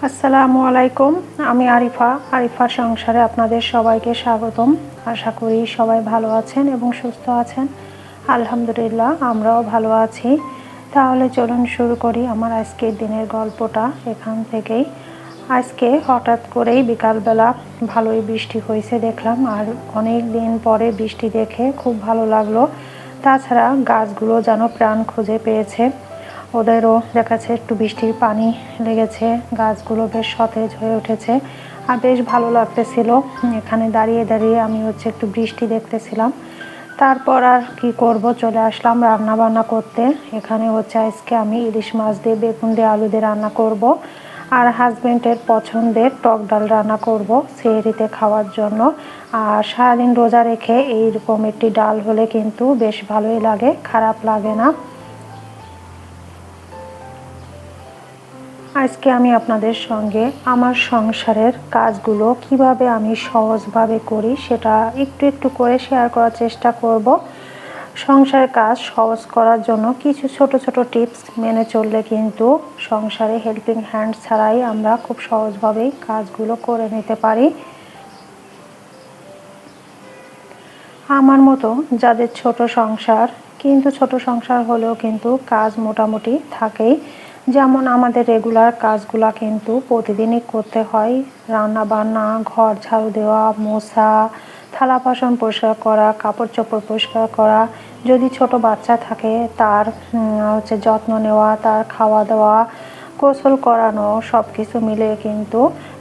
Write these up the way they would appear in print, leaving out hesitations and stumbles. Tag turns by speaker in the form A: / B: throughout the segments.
A: আসসালামু আলাইকুম। আমি আরিফার সংসারে আপনাদের সবাইকে স্বাগতম। আশা করি সবাই ভালো আছেন এবং সুস্থ আছেন। আলহামদুলিল্লাহ, আমরাও ভালো আছি। তাহলে চলুন শুরু করি আমার আজকের দিনের গল্পটা এখান থেকেই। আজকে হঠাৎ করেই বিকালবেলা ভালোই বৃষ্টি হয়েছে দেখলাম, আর অনেক দিন পরে বৃষ্টি দেখে খুব ভালো লাগলো। তাছাড়া গাছগুলো যেন প্রাণ খুঁজে পেয়েছে, ওদেরও দেখাচ্ছে একটু বৃষ্টির পানি লেগেছে, গাছগুলো বেশ সতেজ হয়ে উঠেছে আর বেশ ভালো লাগতেছিল। এখানে দাঁড়িয়ে দাঁড়িয়ে আমি একটু বৃষ্টি দেখতেছিলাম। তারপর আর কি করব, চলে আসলাম রান্না বান্না করতে। এখানে আজকে আমি ইলিশ মাছ দিয়ে বেগুন দিয়ে আলু দিয়ে রান্না করব, আর হাজব্যান্ডের পছন্দের টক ডাল রান্না করব সেহরিতে খাওয়ার জন্য। আর সারাদিন রোজা রেখে এইরকম একটি ডাল হলে কিন্তু বেশ ভালোই লাগে, খারাপ লাগে না। আজকে আমি আপনাদের সঙ্গে আমার সংসারের কাজগুলো কিভাবে আমি সহজভাবে করি সেটা একটু একটু করে শেয়ার করার চেষ্টা করব। সংসারের কাজ সহজ করার জন্য কিছু ছোট ছোট টিপস মেনে চললে কিন্তু সংসারে হেল্পিং হ্যান্ড ছাড়াই আমরা খুব সহজভাবেই কাজগুলো করে নিতে পারি। আমার মতো যাদের ছোট সংসার, কিন্তু ছোট সংসার হলেও কিন্তু কাজ মোটামুটি থাকেই। যেমন আমাদের রেগুলার কাজগুলা কিন্তু প্রতিদিনই করতে হয়। রান্না বান্না, ঘর ঝাড়ু দেওয়া, মোছা, থালা বাসন পরিষ্কার করা, কাপড় চোপড় পরিষ্কার করা, যদি ছোট বাচ্চা থাকে তার যত্ন নেওয়া, তার খাওয়া দাওয়া, গোসল করানো, সব কিছু মিলে কিন্তু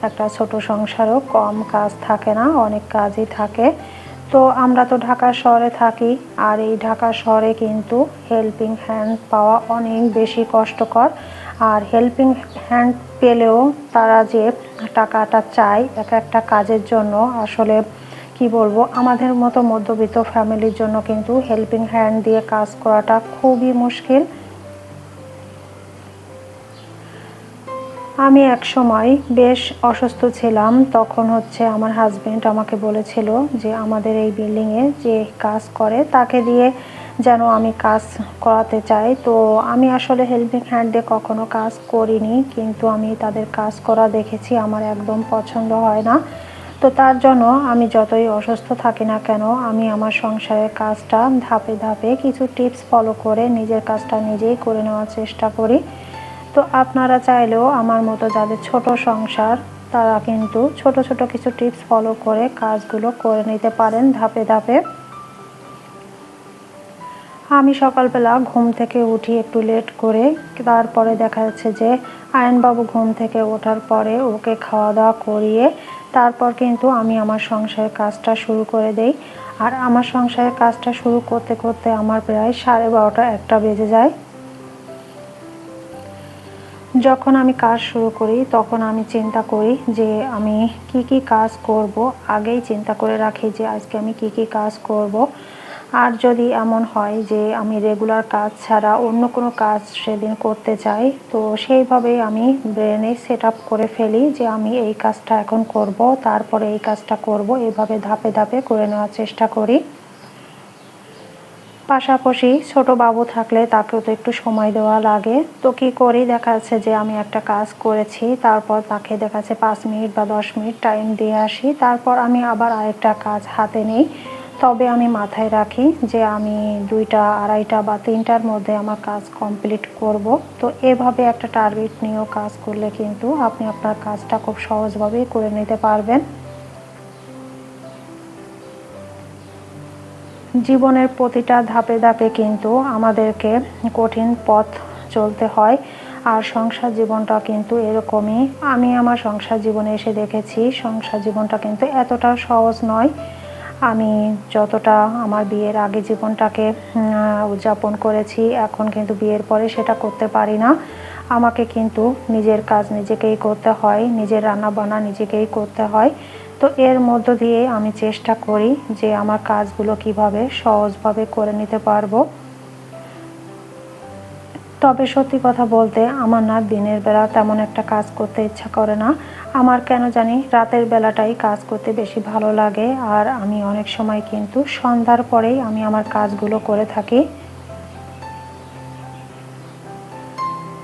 A: একটা ছোট সংসারও কম কাজ থাকে না, অনেক কাজই থাকে। তো আমরা তো ঢাকা শহরে থাকি, আর এই ঢাকা শহরে কিন্তু হেল্পিং হ্যান্ড পাওয়া অনেক বেশি কষ্টকর। আর হেল্পিং হ্যান্ড পেলেও তারা যে টাকাটা চায় এক একটা কাজের জন্য, আসলে কি বলবো, আমাদের মতো মধ্যবিত্ত ফ্যামিলির জন্য কিন্তু হেল্পিং হ্যান্ড দিয়ে কাজ করাটা খুবই মুশকিল। আমি এক সময় বেশ অসুস্থ ছিলাম, তখন আমার হাজবেন্ড আমাকে বলেছিল যে আমাদের এই বিল্ডিংয়ে যে কাজ করে তাকে দিয়ে যেন আমি কাজ করাতে চাই। তো আমি আসলে হেল্পিং হ্যান্ড দিয়ে কখনো কাজ করিনি, কিন্তু আমি তাদের কাজ করা দেখেছি, আমার একদম পছন্দ হয় না। তো তার জন্য আমি যতই অসুস্থ থাকি না কেন, আমি আমার সংসারের কাজটা ধাপে ধাপে কিছু টিপস ফলো করে নিজের কাজটা নিজেই করে নেওয়ার চেষ্টা করি। তো আপনারা চাইলেও আমার মতো যাদের ছোট সংসার, তারা কিন্তু ছোট ছোট কিছু টিপস ফলো করে কাজগুলো করে নিতে পারেন ধাপে ধাপে। আমি সকালবেলা ঘুম থেকে উঠি একটু লেট করে, তারপরে দেখা যাচ্ছে যে আয়নবাবু ঘুম থেকে ওঠার পরে ওকে খাওয়া দাওয়া করিয়ে তারপর কিন্তু আমি আমার সংসারের কাজটা শুরু করে দেই। আর আমার সংসারের কাজটা শুরু করতে করতে আমার প্রায় 12:30 1টা বেজে যায়। যখন আমি কাজ শুরু করি তখন আমি চিন্তা করি যে আমি কি কি কাজ করব, আগেই চিন্তা করে রাখি যে আজকে আমি কি কি কাজ করব। আর যদি এমন হয় যে আমি রেগুলার কাজ ছাড়া অন্য কোনো কাজ সেদিন করতে চাই, তো সেইভাবেই আমি ব্রেনে সেট আপ করে ফেলি যে আমি এই কাজটা এখন করব, তারপরে এই কাজটা করব, এভাবে ধাপে ধাপে করে নেওয়ার চেষ্টা করি। পাশাপাশি ছোট বাবু থাকলে তাকেও তো একটু সময় দেওয়া লাগে। তো কী করি, দেখা যাচ্ছে যে আমি একটা কাজ করেছি, তারপর তাকে দেখা যাচ্ছে 5 মিনিট বা 10 মিনিট টাইম দিয়ে আসি, তারপর আমি আবার আরেকটা কাজ হাতে নিই। তবে আমি মাথায় রাখি যে আমি 2টা, 2:30 বা 3টার মধ্যে আমার কাজ কমপ্লিট করব। তো এভাবে একটা টার্গেট নিয়েও কাজ করলে কিন্তু আপনি আপনার কাজটা খুব সহজভাবেই করে নিতে পারবেন। জীবনের প্রতিটা ধাপে ধাপে কিন্তু আমাদেরকে কঠিন পথ চলতে হয়, আর সংসার জীবনটা কিন্তু এরকমই। আমি আমার সংসার জীবনে এসে দেখেছি সংসার জীবনটা কিন্তু এতটা সহজ নয়। আমি যতটা আমার বিয়ের আগে জীবনটাকে উদযাপন করেছি, এখন কিন্তু বিয়ের পরে সেটা করতে পারি না। আমাকে কিন্তু নিজের কাজ নিজেকেই করতে হয়, নিজের রান্না বান্না নিজেকেই করতে হয়। তো এর মধ্য দিয়ে আমি চেষ্টা করি যে আমার কাজগুলো কিভাবে সহজভাবে করে নিতে পারবো। তবে সত্যি কথা বলতে আমার না দিনের বেলা তেমন একটা কাজ করতে ইচ্ছা করে না। আমার কেন জানি রাতের বেলাটাই কাজ করতে বেশি ভালো লাগে, আর আমি অনেক সময় কিন্তু সন্ধ্যার পরেই আমি আমার কাজগুলো করে থাকি।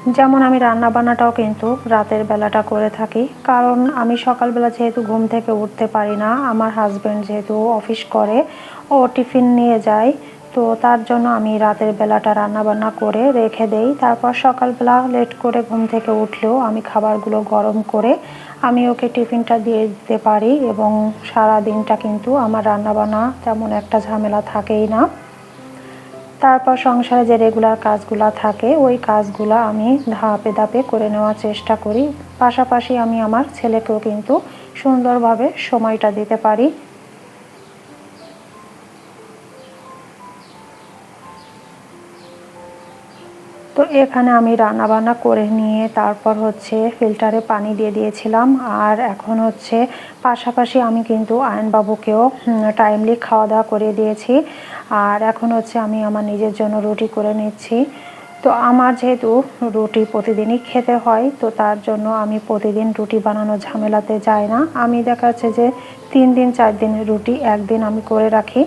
A: যেমন আমি রান্না বান্নাটাও কিন্তু রাতের বেলাটা করে থাকি, কারণ আমি সকালবেলা যেহেতু ঘুম থেকে উঠতে পারি না, আমার হাজব্যান্ড যেহেতু অফিস করে, ও টিফিন নিয়ে যায়, তো তার জন্য আমি রাতের বেলাটা রান্না বান্না করে রেখে দেই। তারপর সকালবেলা লেট করে ঘুম থেকে উঠলেও আমি খাবারগুলো গরম করে আমি ওকে টিফিনটা দিয়ে দিতে পারি, এবং সারা দিনটা কিন্তু আমার রান্না বান্না তেমন একটা ঝামেলা থাকেই না। তারপর সংসারে যে রেগুলার কাজগুলো থাকে ওই কাজগুলো আমি ধাপে ধাপে করে নেওয়ার চেষ্টা করি। পাশাপাশি আমি আমার ছেলেকেও কিন্তু সুন্দরভাবে সময়টা দিতে পারি। তো এখানে আমি রান্না বান্না করে নিয়ে তারপর হচ্ছে ফিল্টারে পানি দিয়ে দিয়েছিলাম, আর এখন হচ্ছে পাশাপাশি আমি কিন্তু আয়নবাবুকেও টাইমলি খাওয়া দাওয়া করে দিয়েছি। আর এখন হচ্ছে আমি আমার নিজের জন্য রুটি করে নিচ্ছি। তো আমার যেহেতু রুটি প্রতিদিনই খেতে হয়, তো তার জন্য আমি প্রতিদিন রুটি বানানো ঝামেলাতে যাই না। আমি দেখা যাচ্ছে যে 3 দিন 4 দিনের রুটি একদিন আমি করে রাখি।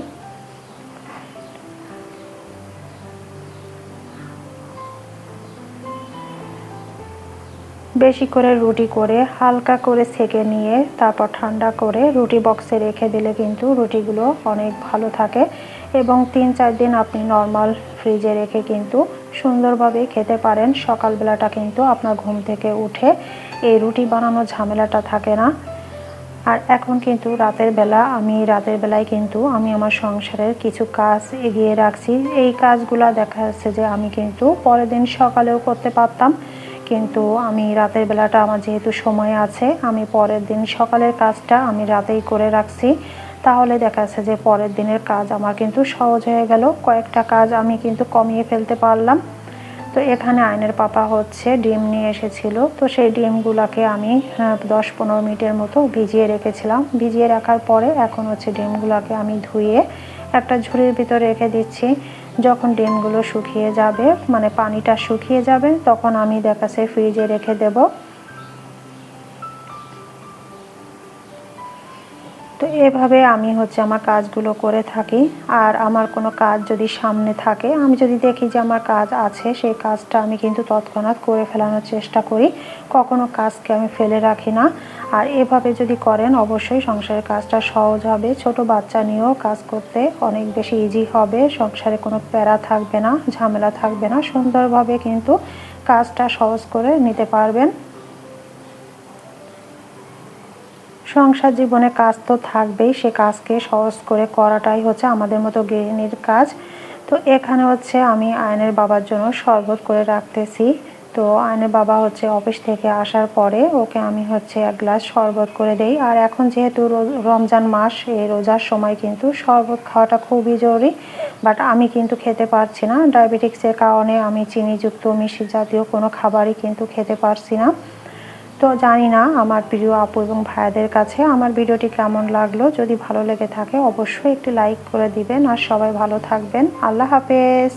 A: বেশি করে রুটি করে হালকা করে সেঁকে নিয়ে তারপর ঠান্ডা করে রুটি বক্সে রেখে দিলে কিন্তু রুটিগুলো অনেক ভালো থাকে, এবং 3-4 দিন আপনি নর্মাল ফ্রিজে রেখে কিন্তু সুন্দরভাবে খেতে পারেন। সকালবেলাটা কিন্তু আপনার ঘুম থেকে উঠে এই রুটি বানানোর ঝামেলাটা থাকে না। আর এখন কিন্তু রাতের বেলায় কিন্তু আমি আমার সংসারের কিছু কাজ এগিয়ে রাখছি। এই কাজগুলা দেখা যাচ্ছে যে আমি কিন্তু পরের দিন সকালেও করতে পারতাম, কিন্তু আমি রাতের বেলাটা আমার যেহেতু সময় আছে, আমি পরের দিন সকালের কাজটা আমি রাতেই করে রাখছি। তাহলে দেখা যাচ্ছে যে পরের দিনের কাজ আমার কিন্তু সহজ হয়ে গেল, কয়েকটা কাজ আমি কিন্তু কমিয়ে ফেলতে পারলাম। তো এখানে আয়নের পাপা হচ্ছে ডিম নিয়ে এসেছিল, তো সেই ডিমগুলোকে আমি 10-15 মিনিটের মতো ভিজিয়ে রেখেছিলাম। ভিজিয়ে রাখার পরে এখন হচ্ছে ডিমগুলোকে আমি ধুয়ে একটা ঝুড়ির ভিতরে রেখে দিচ্ছি। যখন ডিমগুলো শুকিয়ে যাবে, মানে পানিটা শুকিয়ে যাবে, তখন আমি দেখাচ্ছে ফ্রিজে রেখে দেব। তো এভাবে আমি হচ্ছে আমার কাজগুলো করে থাকি। আর আমার কোনো কাজ যদি সামনে থাকে, আমি যদি দেখি যে আমার কাজ আছে, সেই কাজটা আমি কিন্তু তৎক্ষণাৎ করে ফেলানোর চেষ্টা করি, কখনো কাজকে আমি ফেলে রাখি না। আর এভাবে যদি করেন অবশ্যই সংসারের কাজটা সহজ হবে। ছোট বাচ্চা নিয়েও কাজ করতে অনেক বেশি ইজি হবে, সংসারে কোনো প্যারা থাকবে না, ঝামেলা থাকবে না, সুন্দরভাবে কিন্তু কাজটা সহজ করে নিতে পারবেন। সংসার জীবনে কাজ তো থাকবেই, সে কাজকে সহজ করে করাটাই হচ্ছে আমাদের মতো গৃহিণীর কাজ। তো এখানে হচ্ছে আমি আয়নের বাবার জন্য শরবত করে রাখতেছি। তো আয়নের বাবা হচ্ছে অফিস থেকে আসার পরে ওকে আমি হচ্ছে 1 গ্লাস শরবত করে দেই। আর এখন যেহেতু রমজান মাস, এই রোজার সময় কিন্তু শরবত খাওয়াটা খুবই জরুরি, বাট আমি কিন্তু খেতে পারছি না। ডায়াবেটিক্সের কারণে আমি চিনিযুক্ত মিষ্টি জাতীয় কোনো খাবারই কিন্তু খেতে পারছি না। তো জানি না আমার প্রিয় আপু এবং ভাইয়াদের কাছে আমার ভিডিওটি কেমন লাগলো। যদি ভালো লেগে থাকে অবশ্যই একটি লাইক করে দিবেন, আর সবাই ভালো থাকবেন। আল্লাহ হাফেজ।